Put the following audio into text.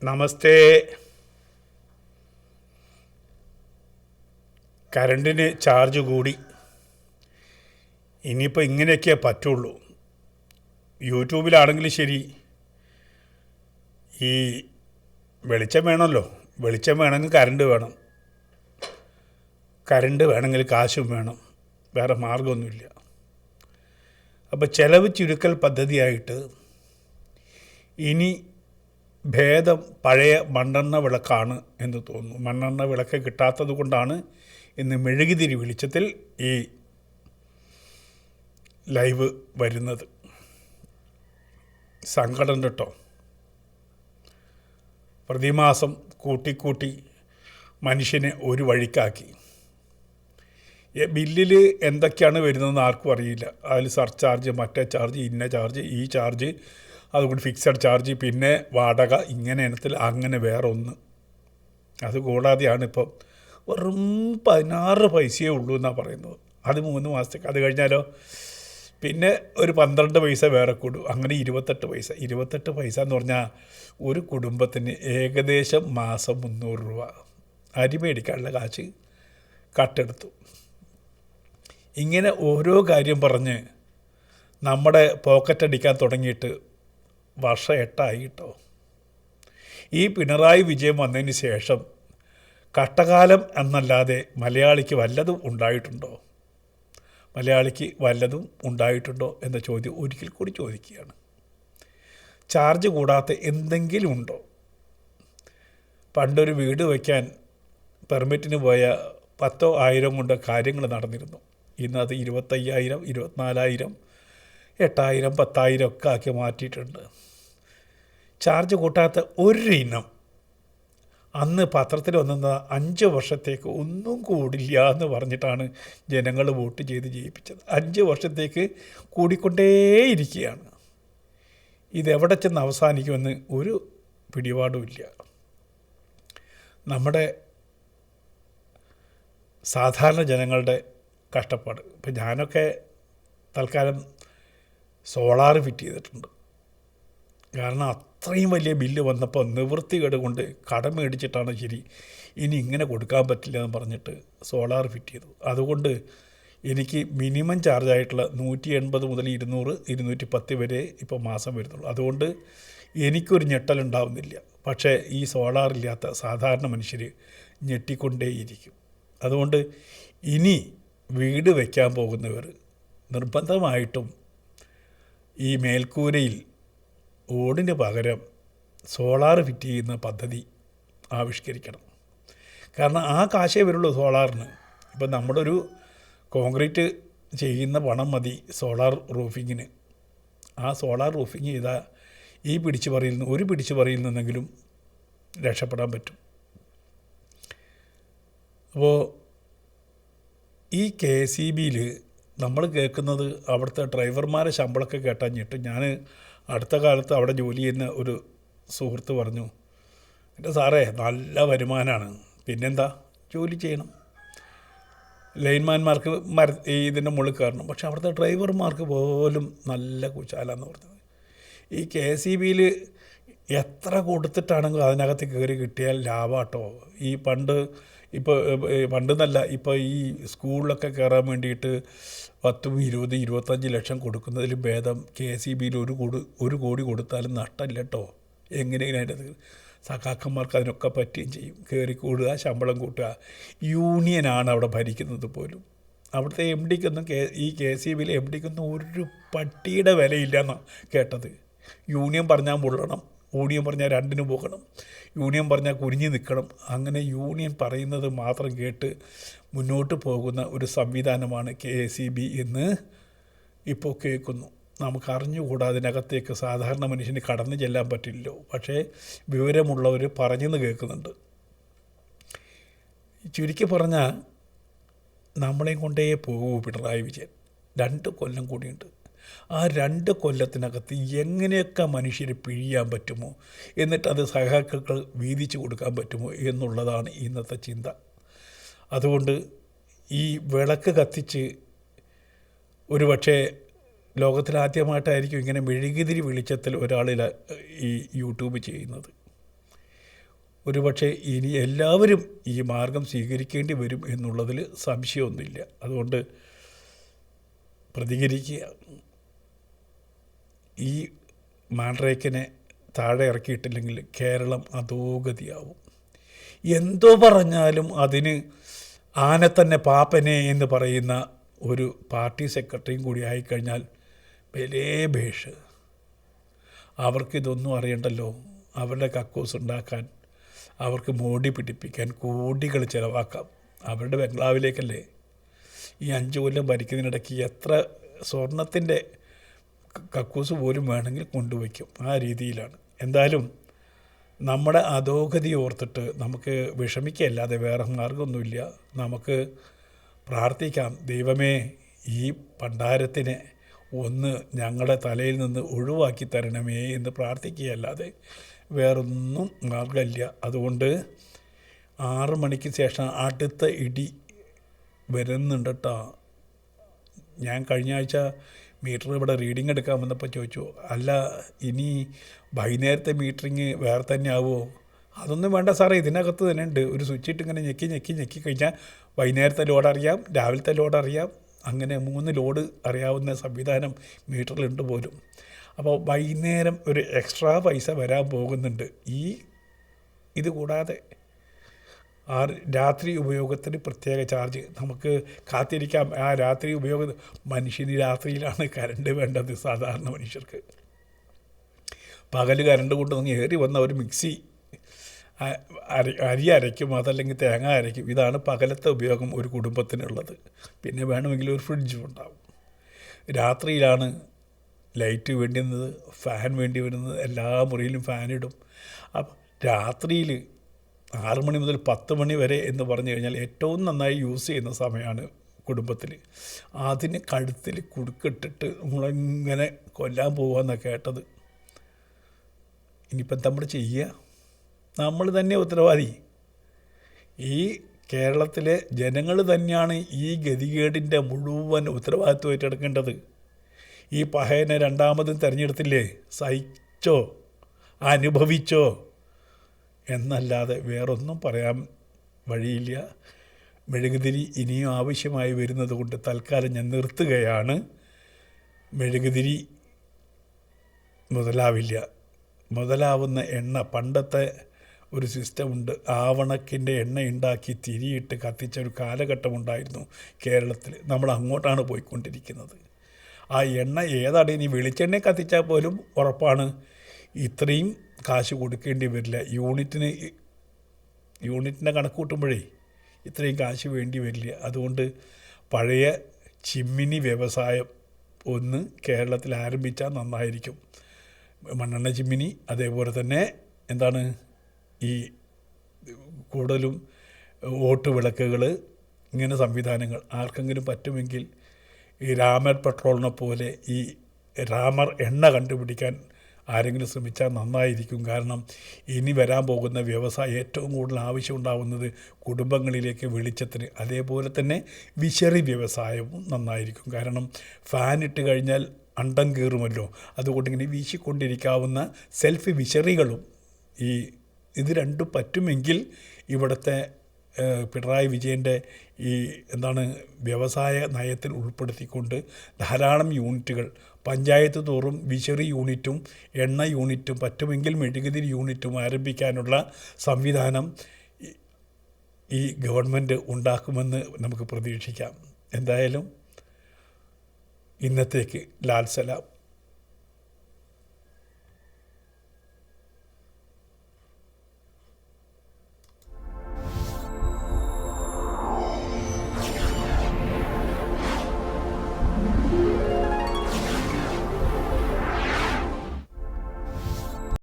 നമസ്തേ. കറണ്ടിന് charge കൂടി. ഇനിയിപ്പോൾ ഇങ്ങനെയൊക്കെ പറ്റുള്ളൂ. യൂട്യൂബിലാണെങ്കിലും ശരി, ഈ വെളിച്ചം വേണമല്ലോ. വെളിച്ചം വേണമെങ്കിൽ കറണ്ട് വേണം, കറണ്ട് വേണമെങ്കിൽ കാശും വേണം. വേറെ മാർഗമൊന്നുമില്ല. അപ്പോൾ ചിലവ് ചുരുക്കൽ പദ്ധതിയായിട്ട് ഇനി ഭേദം പഴയ മണ്ണെണ്ണ വിളക്കാണ് എന്ന് തോന്നുന്നു. മണ്ണെണ്ണ വിളക്ക് കിട്ടാത്തത് കൊണ്ടാണ് ഇന്ന് മെഴുകുതിരി വെളിച്ചത്തിൽ ഈ ലൈവ് വരുന്നത്. സങ്കടം കേട്ടോ. പ്രതിമാസം കൂട്ടിക്കൂട്ടി മനുഷ്യനെ ഒരു വഴിക്കാക്കി. ബില്ലിൽ എന്തൊക്കെയാണ് വരുന്നതെന്ന് ആർക്കും അറിയില്ല. അതിൽ സർചാർജ്, മറ്റേ ചാർജ്, ഇന്ന ചാർജ്, ഈ ചാർജ്, അതുകൊണ്ട് ഫിക്സഡ് ചാർജ്, പിന്നെ വാടക, ഇങ്ങനെ ഇനത്തിൽ അങ്ങനെ വേറെ ഒന്ന്. അതുകൂടാതെയാണ് ഇപ്പം വെറും 16 പൈസയേ ഉള്ളൂ എന്നാണ് പറയുന്നത്. അത് 3 മാസത്തേക്ക്. അത് കഴിഞ്ഞാലോ പിന്നെ ഒരു 12 പൈസ വേറെ കൂടും. അങ്ങനെ 28 പൈസ. 28 പൈസ എന്ന് പറഞ്ഞാൽ ഒരു കുടുംബത്തിന് ഏകദേശം മാസം 300 രൂപ. അരി മേടിക്കാനുള്ള കാശ് കട്ടെടുത്തു. ഇങ്ങനെ ഓരോ കാര്യം പറഞ്ഞ് നമ്മുടെ പോക്കറ്റടിക്കാൻ തുടങ്ങിയിട്ട് വർഷം 8 കേട്ടോ. ഈ പിണറായി വിജയൻ വന്നതിന് ശേഷം കഷ്ടകാലം എന്നല്ലാതെ മലയാളിക്ക് വല്ലതും ഉണ്ടായിട്ടുണ്ടോ? മലയാളിക്ക് വല്ലതും ഉണ്ടായിട്ടുണ്ടോ എന്ന ചോദ്യം ഒരിക്കൽ കൂടി ചോദിക്കുകയാണ്. ചാർജ് കൂടാത്ത എന്തെങ്കിലും ഉണ്ടോ? പണ്ടൊരു വീട് വയ്ക്കാൻ പെർമിറ്റിന് പോയ 10,000 1000 കൊണ്ട് കാര്യങ്ങൾ നടന്നിരുന്നു. ഇന്നത് 25,000, 24,000, 8,000, 10,000 ഒക്കെ ആക്കി മാറ്റിയിട്ടുണ്ട്. ചാർജ് കൂട്ടാത്ത ഒരു ഇനം അന്ന് പത്രത്തിൽ വന്നത് 5 വർഷത്തേക്ക് ഒന്നും കൂടില്ല എന്ന് പറഞ്ഞിട്ടാണ് ജനങ്ങൾ വോട്ട് ചെയ്ത് ജയിപ്പിച്ചത്. 5 വർഷത്തേക്ക് കൂടിക്കൊണ്ടേയിരിക്കുകയാണ്. ഇതെവിടെ ചെന്ന് അവസാനിക്കുമെന്ന് ഒരു പിടിപാടുമില്ല. നമ്മുടെ സാധാരണ ജനങ്ങളുടെ കഷ്ടപ്പാട്. ഇപ്പം ഞാനൊക്കെ തൽക്കാലം സോളാർ ഫിറ്റ് ചെയ്തിട്ടുണ്ട്. കാരണം അത്രയും വലിയ ബില്ല് വന്നപ്പോൾ നിവൃത്തികേട് കൊണ്ട് കടം മേടിച്ചിട്ടാണ് ശരി, ഇനി ഇങ്ങനെ കൊടുക്കാൻ പറ്റില്ല എന്ന് പറഞ്ഞിട്ട് സോളാർ ഫിറ്റ് ചെയ്തു. അതുകൊണ്ട് എനിക്ക് മിനിമം ചാർജായിട്ടുള്ള 180 മുതൽ 200, 210 വരെ ഇപ്പോൾ മാസം വരുന്നുള്ളൂ. അതുകൊണ്ട് എനിക്കൊരു ഞെട്ടലുണ്ടാവുന്നില്ല. പക്ഷേ ഈ സോളാറില്ലാത്ത സാധാരണ മനുഷ്യർ ഞെട്ടിക്കൊണ്ടേയിരിക്കും. അതുകൊണ്ട് ഇനി വീട് വയ്ക്കാൻ പോകുന്നവർ നിർബന്ധമായിട്ടും ഈ മേൽക്കൂരയിൽ ഓടിന് പകരം സോളാർ ഫിറ്റ് ചെയ്യുന്ന പദ്ധതി ആവിഷ്കരിക്കണം. കാരണം ആ കാശേ വരുള്ളൂ സോളാറിന്. ഇപ്പം നമ്മുടെ ഒരു കോൺക്രീറ്റ് ചെയ്യുന്ന പണം മതി സോളാർ റൂഫിങ്ങിന്. ആ സോളാർ റൂഫിങ് ചെയ്താൽ ഈ പിടിച്ചു പറയിൽ നിന്നെങ്കിലും രക്ഷപ്പെടാൻ പറ്റും. അപ്പോൾ ഈ KCBയിൽ നമ്മൾ കേൾക്കുന്നത് അവിടുത്തെ ഡ്രൈവർമാരെ ശമ്പളമൊക്കെ കേട്ടാൽ ഞെട്ടും. ഞാൻ അടുത്ത കാലത്ത് അവിടെ ജോലി ചെയ്യുന്ന ഒരു സുഹൃത്ത് പറഞ്ഞു, എൻ്റെ സാറേ നല്ല വരുമാനമാണ്, പിന്നെന്താ ജോലി ചെയ്യണം, ലൈൻമാൻമാർക്ക് ഇതിൻ്റെ മുകളിൽ കയറണം. പക്ഷെ അവിടുത്തെ ഡ്രൈവർമാർക്ക് പോലും നല്ല കുശാലെന്ന് പറഞ്ഞത്. ഈ KCBയിൽ എത്ര കൊടുത്തിട്ടാണെങ്കിലും അതിനകത്ത് കയറി കിട്ടിയാൽ ലാഭാട്ടോ. ഈ പണ്ടെന്നല്ല, ഇപ്പോൾ ഈ സ്കൂളിലൊക്കെ കയറാൻ വേണ്ടിയിട്ട് 10, 20, 25 ലക്ഷം കൊടുക്കുന്നതിൽ ഭേദം KCBയിൽ 1 കോടി കൊടുത്താലും നഷ്ടമില്ല കേട്ടോ. എങ്ങനെയാണ് അതിൻ്റെ സഖാക്കന്മാർക്ക് അതിനൊക്കെ പറ്റുകയും ചെയ്യും. കയറി കൂടുക, ശമ്പളം കൂട്ടുക. യൂണിയനാണ് അവിടെ ഭരിക്കുന്നത് പോലും. അവിടുത്തെ MD ഈ KCBയിൽ MD ഒരു പട്ടിയുടെ വിലയില്ലെന്നാണ് കേട്ടത്. യൂണിയൻ പറഞ്ഞാൽ മുള്ളണം, യൂണിയൻ പറഞ്ഞാൽ 2 പോകണം, യൂണിയൻ പറഞ്ഞാൽ കുനിഞ്ഞ് നിൽക്കണം. അങ്ങനെ യൂണിയൻ പറയുന്നത് മാത്രം കേട്ട് മുന്നോട്ട് പോകുന്ന ഒരു സംവിധാനമാണ് KCB എന്ന് ഇപ്പോൾ കേൾക്കുന്നു. നമുക്കറിഞ്ഞുകൂടാ, അതിനകത്തേക്ക് സാധാരണ മനുഷ്യന് കടന്നു ചെല്ലാൻ പറ്റില്ലല്ലോ. പക്ഷേ വിവരമുള്ളവർ പറഞ്ഞെന്ന് കേൾക്കുന്നുണ്ട്. ചുരുക്കി പറഞ്ഞാൽ നമ്മളെയും കൊണ്ടേ പോകൂ പിണറായി വിജയൻ. 2 കൊല്ലം കൂടിയുണ്ട്. ആ 2 കൊല്ലത്തിനകത്ത് എങ്ങനെയൊക്കെ മനുഷ്യരെ പിഴിയാൻ പറ്റുമോ, എന്നിട്ടത് സഹാക്കൾ വീതിച്ചു കൊടുക്കാൻ പറ്റുമോ എന്നുള്ളതാണ് ഇന്നത്തെ ചിന്ത. അതുകൊണ്ട് ഈ വിളക്ക് കത്തിച്ച് ഒരുപക്ഷെ ലോകത്തിലാദ്യമായിട്ടായിരിക്കും ഇങ്ങനെ മെഴുകുതിരി വെളിച്ചത്തിൽ ഒരാളിൽ ഈ യൂട്യൂബ് ചെയ്യുന്നത്. ഒരുപക്ഷെ ഇനി എല്ലാവരും ഈ മാർഗം സ്വീകരിക്കേണ്ടി വരും എന്നുള്ളതിൽ സംശയമൊന്നുമില്ല. അതുകൊണ്ട് പ്രതികരിക്കുക. ഈ മാൻഡ്രേക്കിനെ താഴെ ഇറക്കിയിട്ടില്ലെങ്കിൽ കേരളം അധോഗതിയാവും. എന്തോ പറഞ്ഞാലും അതിന് ആനെ തന്നെ പാപ്പനെ എന്ന് പറയുന്ന ഒരു പാർട്ടി സെക്രട്ടറിയും കൂടി ആയിക്കഴിഞ്ഞാൽ വലിയ ഭേഷ്. അവർക്കിതൊന്നും അറിയണ്ടല്ലോ. അവരുടെ കക്കൂസ് ഉണ്ടാക്കാൻ, അവർക്ക് മോടി പിടിപ്പിക്കാൻ കോടികൾ ചിലവാക്കാം. അവരുടെ ബംഗ്ലാവിലേക്കല്ലേ. ഈ 5 കൊല്ലം ഭരിക്കുന്നതിനിടയ്ക്ക് എത്ര സ്വർണത്തിൻ്റെ കക്കൂസ് പോലും വേണമെങ്കിൽ കൊണ്ടുവയ്ക്കും. ആ രീതിയിലാണ്. എന്തായാലും നമ്മുടെ അധോഗതി ഓർത്തിട്ട് നമുക്ക് വിഷമിക്കല്ലാതെ വേറെ മാർഗമൊന്നുമില്ല. നമുക്ക് പ്രാർത്ഥിക്കാം, ദൈവമേ ഈ പണ്ടാരത്തിനെ ഒന്ന് ഞങ്ങളുടെ തലയിൽ നിന്ന് ഒഴിവാക്കി തരണമേ എന്ന് പ്രാർത്ഥിക്കുകയല്ലാതെ വേറൊന്നും മാർഗമില്ല. അതുകൊണ്ട് 6 മണിക്ക് ശേഷം അടുത്ത ഇടി വരുന്നുണ്ട് കേട്ടോ. ഞാൻ കഴിഞ്ഞ ആഴ്ച മീറ്റർ ഇവിടെ റീഡിങ് എടുക്കാൻ വന്നപ്പോൾ ചോദിച്ചു, അല്ല ഇനി വൈകുന്നേരത്തെ മീറ്ററിങ് വേറെ തന്നെ ആവുമോ? അതൊന്നും വേണ്ട സാറേ, ഇതിനകത്ത് തന്നെ ഉണ്ട്. ഒരു സ്വിച്ച് ഇട്ട് ഇങ്ങനെ ഞെക്കി കഴിഞ്ഞാൽ വൈകുന്നേരത്തെ ലോഡ് അറിയാം, രാവിലത്തെ ലോഡ് അറിയാം. അങ്ങനെ 3 ലോഡ് അറിയാവുന്ന സംവിധാനം മീറ്ററിലുണ്ട് പോലും. അപ്പോൾ വൈകുന്നേരം ഒരു എക്സ്ട്രാ പൈസ വരാൻ പോകുന്നുണ്ട്. ഇത് കൂടാതെ രാത്രി ഉപയോഗത്തിന് പ്രത്യേക ചാർജ്. നമുക്ക് കാത്തിരിക്കാം. ആ രാത്രി ഉപയോഗം, മനുഷ്യന് രാത്രിയിലാണ് കറണ്ട് വേണ്ടത്. സാധാരണ മനുഷ്യർക്ക് പകൽ കറണ്ട് കൊണ്ട് ഏറി വന്ന ഒരു മിക്സി അരി അരയ്ക്കും, അതല്ലെങ്കിൽ തേങ്ങ അരയ്ക്കും. ഇതാണ് പകലത്തെ ഉപയോഗം ഒരു കുടുംബത്തിനുള്ളത്. പിന്നെ വേണമെങ്കിൽ ഒരു ഫ്രിഡ്ജും ഉണ്ടാവും. രാത്രിയിലാണ് ലൈറ്റ് വേണ്ടുന്നത്, ഫാൻ വേണ്ടി വരുന്നത്. എല്ലാ മുറിയിലും ഫാനിടും. അപ്പം രാത്രിയിൽ 6 മണി മുതൽ 10 മണി വരെ എന്ന് പറഞ്ഞു കഴിഞ്ഞാൽ ഏറ്റവും നന്നായി യൂസ് ചെയ്യുന്ന സമയമാണ് കുടുംബത്തിൽ. അതിന് കഴുത്തിൽ കുടുക്കിട്ടിട്ട് നമ്മളിങ്ങനെ കൊല്ലാൻ പോകാമെന്നാണ് കേട്ടത്. ഇനിയിപ്പം നമ്മൾ ചെയ്യുക, നമ്മൾ തന്നെ ഉത്തരവാദി. ഈ കേരളത്തിലെ ജനങ്ങൾ തന്നെയാണ് ഈ ഗതികേടിൻ്റെ മുഴുവൻ ഉത്തരവാദിത്വം ഏറ്റെടുക്കേണ്ടത്. ഈ പഹയനെ രണ്ടാമതും തിരഞ്ഞെടുത്തില്ലേ, സഹിച്ചോ, അനുഭവിച്ചോ എന്നല്ലാതെ വേറൊന്നും പറയാൻ വഴിയില്ല. മെഴുകുതിരി ഇനിയും ആവശ്യമായി വരുന്നത് കൊണ്ട് തൽക്കാലം ഞാൻ നിർത്തുകയാണ്. മെഴുകുതിരി മുതലാവില്ല. മുതലാവുന്ന എണ്ണ, പണ്ടത്തെ ഒരു സിസ്റ്റമുണ്ട്, ആവണക്കിൻ്റെ എണ്ണ ഉണ്ടാക്കി തിരിയിട്ട് കത്തിച്ച ഒരു കാലഘട്ടമുണ്ടായിരുന്നു കേരളത്തിൽ. നമ്മൾ അങ്ങോട്ടാണ് പോയിക്കൊണ്ടിരിക്കുന്നത്. ആ എണ്ണ ഏതാണ്? ഇനി വെളിച്ചെണ്ണ കത്തിച്ചാൽ പോലും ഉറപ്പാണ് ഇത്രയും കാശ് കൊടുക്കേണ്ടി വരില്ല. യൂണിറ്റിൻ്റെ കണക്ക് കൂട്ടുമ്പോഴേ ഇത്രയും കാശ് വേണ്ടി വരില്ല. അതുകൊണ്ട് പഴയ ചിമ്മിനി വ്യവസായം ഒന്ന് കേരളത്തിൽ ആരംഭിച്ചാൽ നന്നായിരിക്കും. മണ്ണെണ്ണ ചിമ്മിനി, അതേപോലെ തന്നെ എന്താണ് ഈ കൂടുതലും ഓട്ട് വിളക്കുകൾ, ഇങ്ങനെ സംവിധാനങ്ങൾ ആർക്കെങ്കിലും പറ്റുമെങ്കിൽ ഈ രാമർ പെട്രോളിനെ പോലെ ഈ രാമർ എണ്ണ കണ്ടുപിടിക്കാൻ ആരെങ്കിലും ശ്രമിച്ചാൽ നന്നായിരിക്കും. കാരണം ഇനി വരാൻ പോകുന്ന വ്യവസായം ഏറ്റവും കൂടുതൽ ആവശ്യമുണ്ടാകുന്നത് കുടുംബങ്ങളിലേക്ക് വെളിച്ചത്തിന്. അതേപോലെ തന്നെ വിശറി വ്യവസായവും നന്നായിരിക്കും. കാരണം ഫാൻ ഇട്ട് കഴിഞ്ഞാൽ അണ്ടം കീറുമല്ലോ. അതുകൊണ്ട് ഇങ്ങനെ വീശിക്കൊണ്ടിരിക്കാവുന്ന സെൽഫ് വിശറികളും ഇത് രണ്ടും പറ്റുമെങ്കിൽ ഇവിടുത്തെ പിണറായി വിജയൻ്റെ വ്യവസായ നയത്തിൽ ഉൾപ്പെടുത്തിക്കൊണ്ട് ധാരാളം യൂണിറ്റുകൾ പഞ്ചായത്ത് തോറും വിശറി യൂണിറ്റും എണ്ണ യൂണിറ്റും പറ്റുമെങ്കിൽ മെഴുകുതിരി യൂണിറ്റും ആരംഭിക്കാനുള്ള സംവിധാനം ഈ ഗവൺമെൻറ് ഉണ്ടാക്കുമെന്ന് നമുക്ക് പ്രതീക്ഷിക്കാം. എന്തായാലും ഇന്നത്തേക്ക് ലാൽ സലാം.